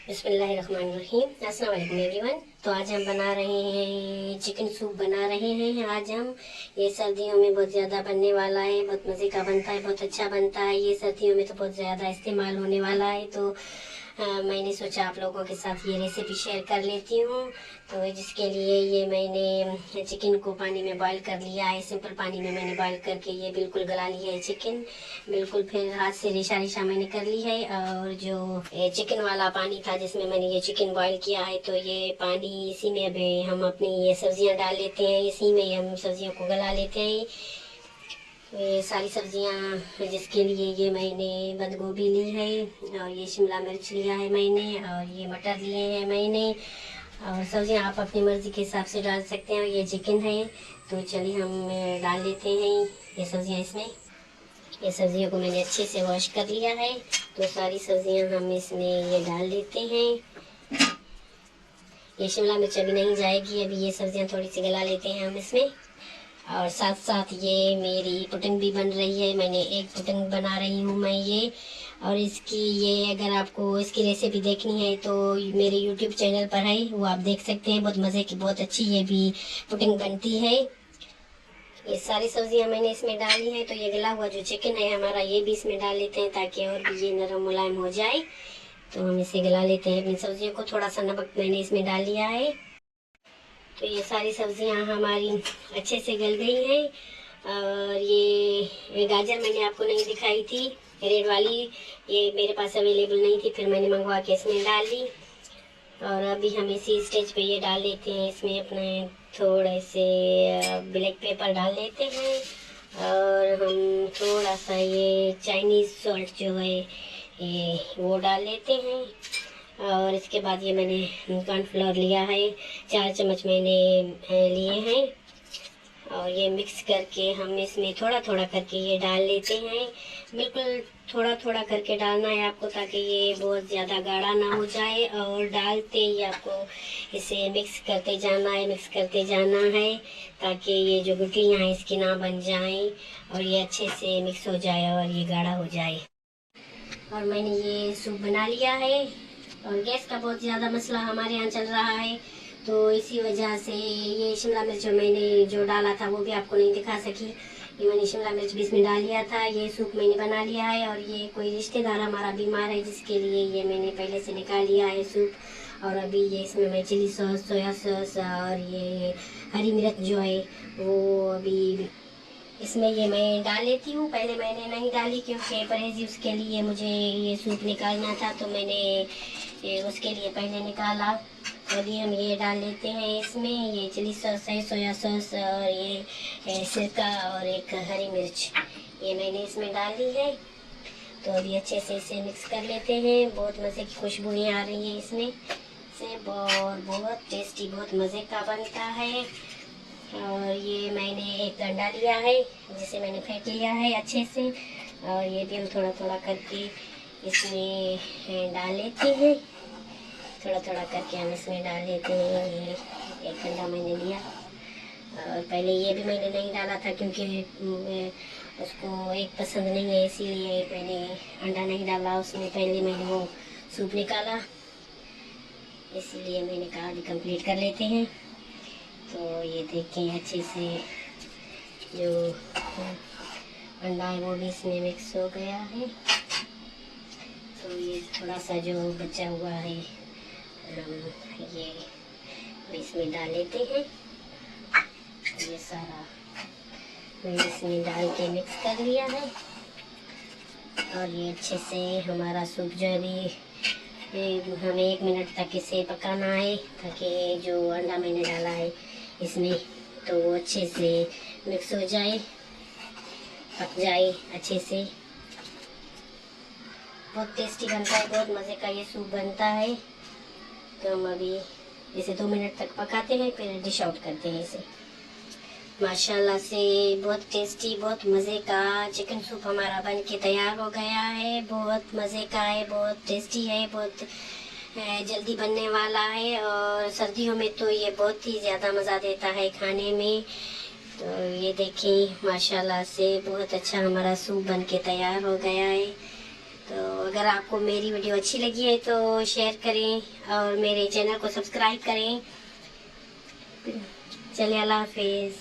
बिस्मिल्लाहिर्रहमानिर्रहीम। अस्सलाम वालेकुम एवरीवन। तो आज हम बना रहे हैं चिकन सूप बना रहे हैं। आज हम ये सर्दियों में बहुत ज़्यादा बनने वाला है, बहुत मज़े का बनता है, बहुत अच्छा बनता है। ये सर्दियों में तो बहुत ज़्यादा इस्तेमाल होने वाला है। तो मैंने सोचा आप लोगों के साथ ये रेसिपी शेयर कर लेती हूँ। तो जिसके लिए ये मैंने चिकन को पानी में बॉईल कर लिया है। सिंपल पानी में मैंने बॉईल करके ये बिल्कुल गला लिया है चिकन, बिल्कुल। फिर हाथ से रेशा रेशा मैंने कर ली है। और जो चिकन वाला पानी था जिसमें मैंने ये चिकन बॉईल किया है, तो ये पानी इसी में अभी हम अपनी ये सब्जियां डाल लेते हैं। इसी में हम सब्जियों को गला लेते हैं। ये सारी सब्जियां जिसके लिए ये मैंने बंद गोभी ली है, और ये शिमला मिर्च लिया है मैंने, और ये मटर लिए हैं मैंने। और सब्जियां आप अपनी मर्ज़ी के हिसाब से डाल सकते हैं। और ये चिकन है। तो चलिए हम डाल लेते हैं ये सब्जियां इसमें। ये सब्जियों को मैंने अच्छे से वॉश कर लिया है। तो सारी सब्जियां हम इसमें ये डाल देते हैं। ये शिमला मिर्च अभी नहीं जाएगी, अभी ये सब्जियां थोड़ी सी गला लेते हैं हम इसमें। और साथ साथ ये मेरी पुडिंग भी बन रही है। मैंने एक पुडिंग बना रही हूँ मैं ये। और इसकी ये अगर आपको इसकी रेसिपी देखनी है तो मेरे यूट्यूब चैनल पर है, वो आप देख सकते हैं। बहुत मज़े की, बहुत अच्छी ये भी पुडिंग बनती है। ये सारी सब्जियां मैंने इसमें डाली हैं। तो ये गला हुआ जो चिकन है हमारा, ये भी इसमें डाल लेते हैं ताकि और भी ये नरम मुलायम हो जाए। तो हम इसे गला लेते हैं अपनी सब्जियों को। थोड़ा सा नमक मैंने इसमें डाल लिया है। तो ये सारी सब्जियां हमारी अच्छे से गल गई हैं। और ये गाजर मैंने आपको नहीं दिखाई थी, रेड वाली, ये मेरे पास अवेलेबल नहीं थी, फिर मैंने मंगवा के इसमें डाल ली। और अभी हम इसी स्टेज पे ये डाल लेते हैं इसमें अपने थोड़े से ब्लैक पेपर डाल लेते हैं। और हम थोड़ा सा ये चाइनीज़ सॉल्ट जो है ये वो डाल लेते हैं। और इसके बाद ये मैंने कॉर्नफ्लोर लिया है, 4 चम्मच मैंने लिए हैं। और ये मिक्स करके हम इसमें थोड़ा थोड़ा करके ये डाल लेते हैं। बिल्कुल थोड़ा थोड़ा करके डालना है आपको, ताकि ये बहुत ज़्यादा गाढ़ा ना हो जाए। और डालते ही आपको इसे मिक्स करते जाना है, मिक्स करते जाना है, ताकि ये जो गुठलियाँ हैं इसकी ना बन जाएं और ये अच्छे से मिक्स हो जाए और ये गाढ़ा हो जाए। और मैंने ये सूप बना लिया है। और गैस का बहुत ज़्यादा मसला हमारे यहाँ चल रहा है, तो इसी वजह से ये शिमला मिर्च जो मैंने जो डाला था वो भी आपको नहीं दिखा सकी। ये मैंने शिमला मिर्च भी इसमें डाल लिया था। ये सूप मैंने बना लिया है। और ये कोई रिश्तेदार हमारा बीमार है, जिसके लिए ये मैंने पहले से निकाल लिया है सूप। और अभी ये इसमें मैं चिली सॉस, सोया सॉस और ये हरी मिर्च जो है वो अभी इसमें ये मैं डाल लेती हूँ। पहले मैंने नहीं डाली क्योंकि परहेज़ी उसके लिए मुझे ये सूप निकालना था, तो मैंने ये उसके लिए पहले निकाला। अभी हम ये डाल लेते हैं इसमें। ये चिली सॉस है, सोया सॉस और ये सिरका और एक हरी मिर्च, ये मैंने इसमें डाल दी है। तो अभी अच्छे से इसे मिक्स कर लेते हैं। बहुत मज़े की खुशबुएँ आ रही हैं इसमें से, बहुत टेस्टी, बहुत मज़े का बनता है। और ये मैंने एक अंडा लिया है जिसे मैंने फेंट लिया है अच्छे से। और ये भी हम थोड़ा थोड़ा करके इसमें डाल लेते हैं। थोड़ा थोड़ा करके हम इसमें डाल लेते हैं। ये एक अंडा मैंने लिया। और पहले ये भी मैंने नहीं डाला था क्योंकि उसको एक पसंद नहीं है, इसीलिए मैंने अंडा नहीं डाला उसमें। पहले मैंने वो सूप निकाला, इसीलिए मैंने कहा अभी कंप्लीट कर लेते हैं। तो ये देखें अच्छे से जो अंडा है वो भी इसमें मिक्स हो गया है। तो ये थोड़ा सा जो बचा हुआ है ये इसमें डाल लेते हैं। ये सारा मैंने इसमें डाल के मिक्स कर लिया है। और ये अच्छे से हमारा सूप जो अभी हमें 1 मिनट तक इसे पकाना है, ताकि जो अंडा मैंने डाला है इसमें तो वो अच्छे से मिक्स हो जाए, पक जाए अच्छे से। बहुत टेस्टी बनता है, बहुत मज़े का ये सूप बनता है। तो हम अभी इसे 2 मिनट तक पकाते हैं, फिर डिश आउट करते हैं इसे। माशाल्लाह से बहुत टेस्टी, बहुत मज़े का चिकन सूप हमारा बन के तैयार हो गया है। बहुत मज़े का है, बहुत टेस्टी है, बहुत जल्दी बनने वाला है। और सर्दियों में तो ये बहुत ही ज़्यादा मज़ा देता है खाने में। तो ये देखिए माशाल्लाह से बहुत अच्छा हमारा सूप बन के तैयार हो गया है। तो अगर आपको मेरी वीडियो अच्छी लगी है तो शेयर करें और मेरे चैनल को सब्सक्राइब करें। चलिए, अल्लाह हाफिज़।